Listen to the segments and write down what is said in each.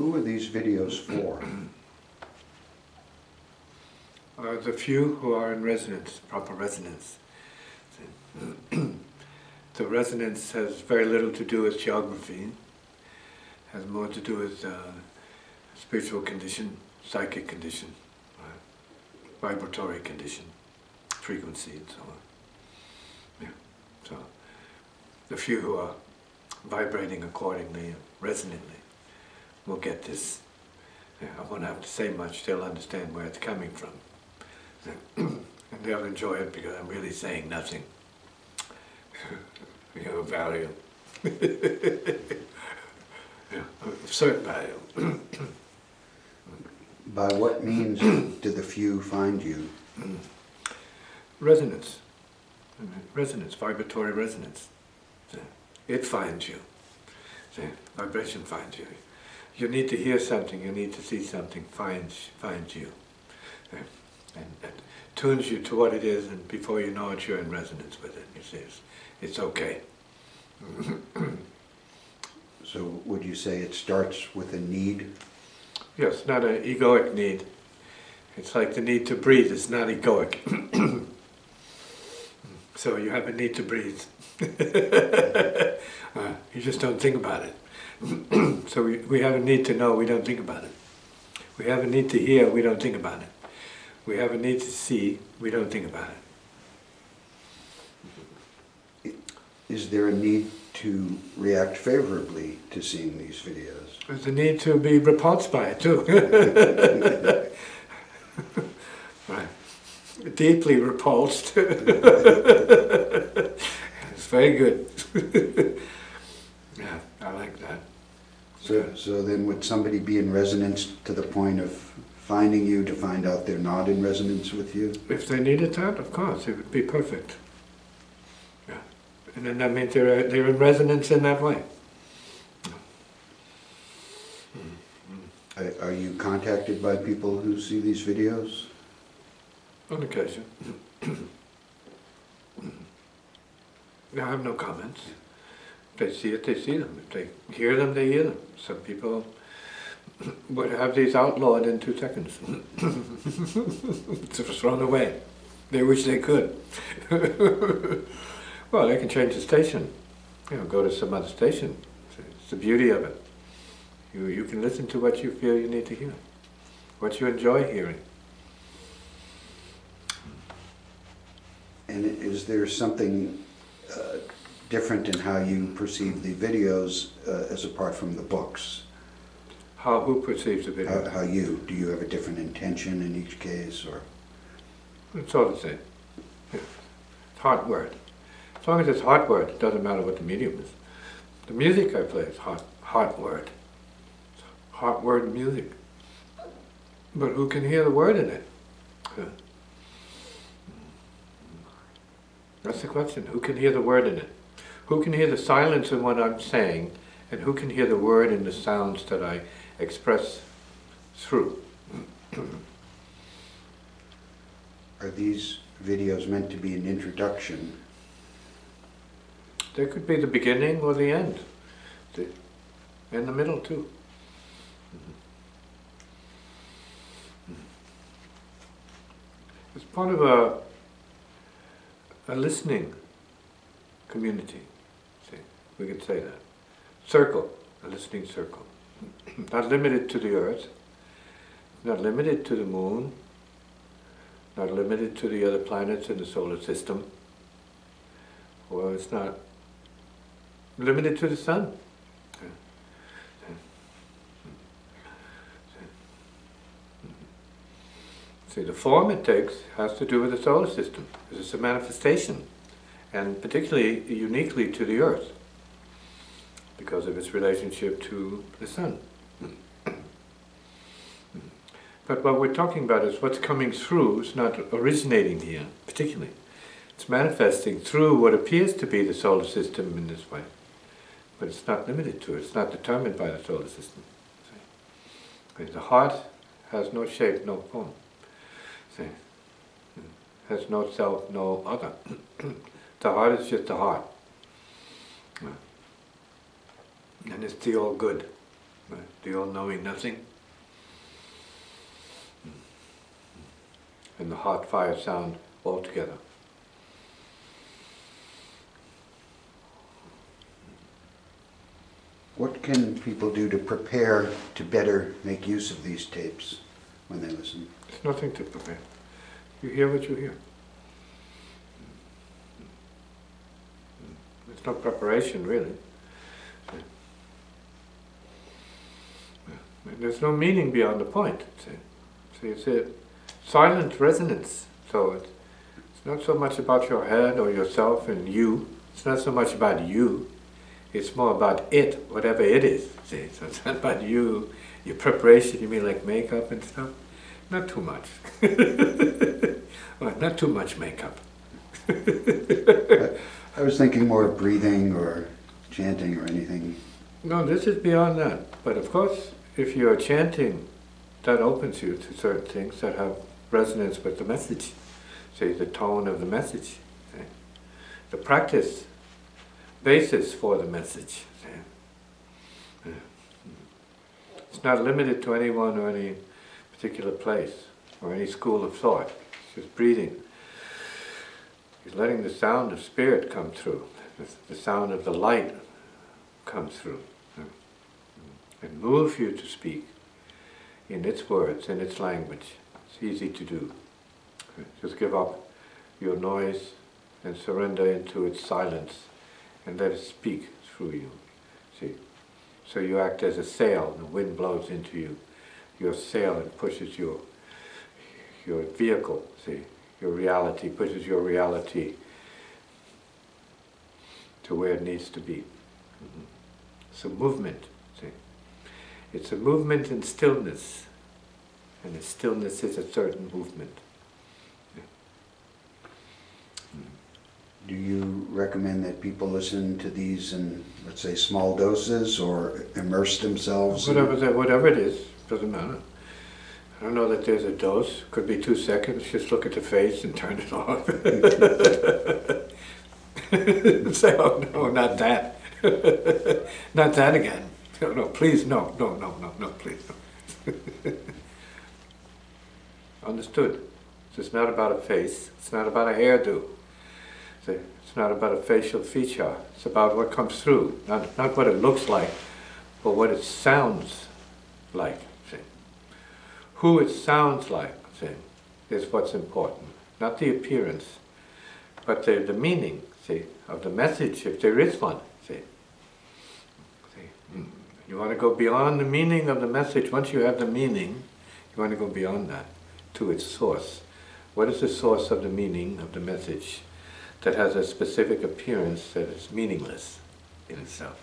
Who are these videos for? The few who are in resonance, proper resonance. The resonance has very little to do with geography, has more to do with spiritual condition, psychic condition, vibratory condition, frequency and so on. Yeah. So the few who are vibrating accordingly, resonantly, will get this. Yeah, I won't have to say much, they'll understand where it's coming from. And they'll enjoy it because I'm really saying nothing. You have a value. Yeah, of certain value. By what means do the few find you? Resonance. Resonance, vibratory resonance. It finds you. Vibration finds you. You need to hear something, you need to see something, finds you. And tunes you to what it is, and before you know it, you're in resonance with it. You see, it's okay. So would you say it starts with a need? Yes, not an egoic need. It's like the need to breathe, it's not egoic. So you have a need to breathe. You just don't think about it. So we have a need to know, we don't think about it. We have a need to hear, we don't think about it. We have a need to see, we don't think about it. Is there a need to react favorably to seeing these videos? There's a need to be repulsed by it too. Right. Deeply repulsed. It's very good. Yeah, I like that. So then would somebody be in resonance to the point of finding you to find out they're not in resonance with you? If they needed that, of course, it would be perfect. Yeah. And then that means they're in resonance in that way. Are you contacted by people who see these videos? On occasion. I have no comments. If they see it, they see them. If they hear them, they hear them. Some people would have these outlawed in 2 seconds. It's thrown away. They wish they could. Well, they can change the station. You know, go to some other station. It's the beauty of it. You can listen to what you feel you need to hear, what you enjoy hearing. And is there something different in how you perceive the videos as apart from the books? Who perceives the video? How you? Do you have a different intention in each case, or? It's all the same. Yeah. It's heart word. As long as it's heart word, it doesn't matter what the medium is. The music I play is heart word. It's heart word music. But who can hear the word in it? Yeah. That's the question. Who can hear the word in it? Who can hear the silence in what I'm saying, and who can hear the word in the sounds that I express through? Are these videos meant to be an introduction? There could be the beginning or the end. In the middle too. It's part of a listening community. See, we could say that. Circle, a listening circle. Not limited to the earth, not limited to the moon, not limited to the other planets in the solar system, or it's not limited to the sun. See, the form it takes has to do with the solar system. It's a manifestation, and particularly uniquely to the earth, because of its relationship to the sun. But what we're talking about is what's coming through. It's not originating here, particularly. It's manifesting through what appears to be the solar system in this way. But it's not limited to it. It's not determined by the solar system. See? The heart has no shape, no form. See? Has no self, no other. The heart is just the heart. And it's the all good. The all-knowing nothing. And the heart fire sound all together. What can people do to prepare to better make use of these tapes when they listen? There's nothing to prepare. You hear what you hear. There's no preparation, really. There's no meaning beyond the point. See, it's a silent resonance. So it's not so much about your head or yourself and you. It's not so much about you. It's more about it, whatever it is. See, so it's not about you, your preparation. You mean like makeup and stuff? Not too much. Well, not too much makeup. I was thinking more of breathing or chanting or anything. No, this is beyond that. But of course, if you're chanting, that opens you to certain things that have resonance with the message. See, the tone of the message. See? The practice basis for the message. See? It's not limited to anyone or any particular place or any school of thought. It's just breathing. He's letting the sound of spirit come through, the sound of the light come through, and move you to speak in its words, in its language. It's easy to do. Just give up your noise and surrender into its silence and let it speak through you. See? So you act as a sail, the wind blows into you. Your sail and pushes your vehicle, see? Your reality pushes your reality to where it needs to be. It's a movement, see? It's a movement in stillness, and the stillness is a certain movement. Do you recommend that people listen to these in, let's say, small doses or immerse themselves? Whatever it is, doesn't matter. I don't know that there's a dose. Could be 2 seconds. Just look at the face and turn it off. Say, oh no, not that. Not that again. No, please, no, please, no. Understood. It's not about a face. It's not about a hairdo. It's not about a facial feature. It's about what comes through. Not what it looks like, but what it sounds like. See? Who it sounds like, see, is what's important. Not the appearance, but the meaning, see, of the message, if there is one. See? You want to go beyond the meaning of the message. Once you have the meaning, you want to go beyond that, to its source. What is the source of the meaning of the message that has a specific appearance that is meaningless in itself?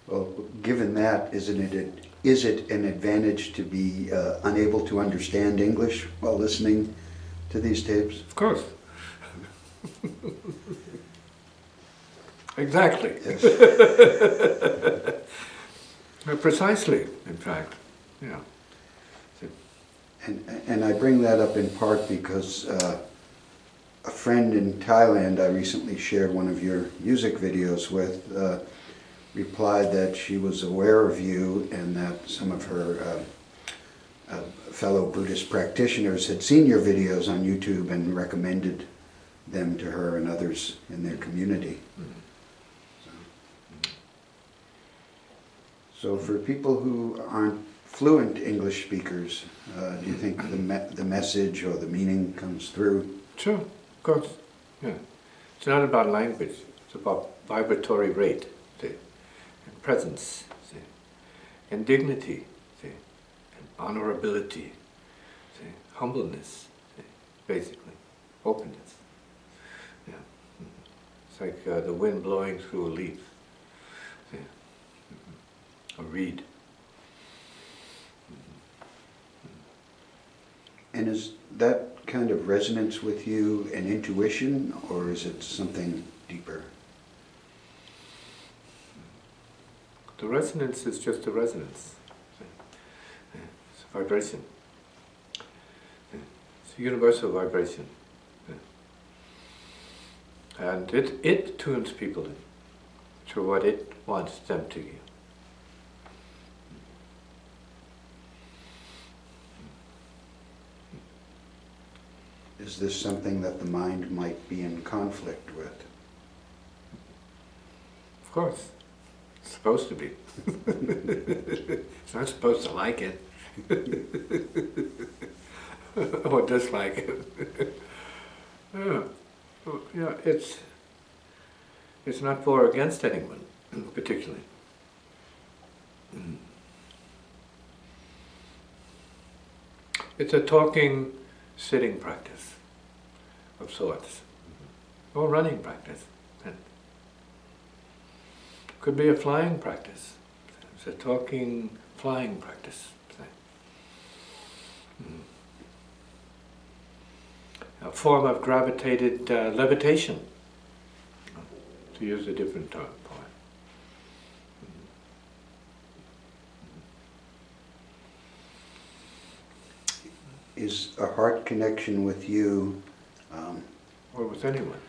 Well, given that, is it an advantage to be unable to understand English while listening to these tapes? Of course. Exactly. Yes. Precisely, in fact. Yeah. And I bring that up in part because a friend in Thailand I recently shared one of your music videos with replied that she was aware of you and that some of her fellow Buddhist practitioners had seen your videos on YouTube and recommended them to her and others in their community. So for people who aren't fluent English speakers, do you think the message or the meaning comes through? Sure, of course. Yeah. It's not about language. It's about vibratory rate, see, and presence, see, and dignity, see, and honorability, see, humbleness, see, basically, openness. Yeah. It's like the wind blowing through a leaf, see, a reed. And is that kind of resonance with you an intuition, or is it something deeper? The resonance is just a resonance. It's a vibration. It's a universal vibration. And it tunes people in. It's through what it wants them to give. Is this something that the mind might be in conflict with? Of course. It's supposed to be. It's not supposed to like it. Or dislike it. Yeah, it's not for or against anyone, particularly. It's a talking, sitting practice of sorts, or running practice. Could be a flying practice. It's a talking, flying practice. A form of gravitated levitation, to use a different term for it. Is a heart connection with you, or with anyone.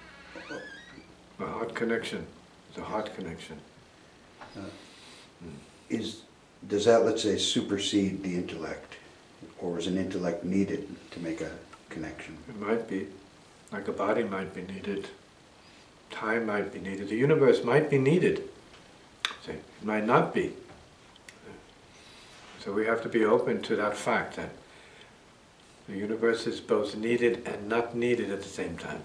A heart connection is a heart connection. does that, let's say, supersede the intellect? Or is an intellect needed to make a connection? It might be. Like a body might be needed. Time might be needed. The universe might be needed. See, it might not be. So we have to be open to that fact that the universe is both needed and not needed at the same time.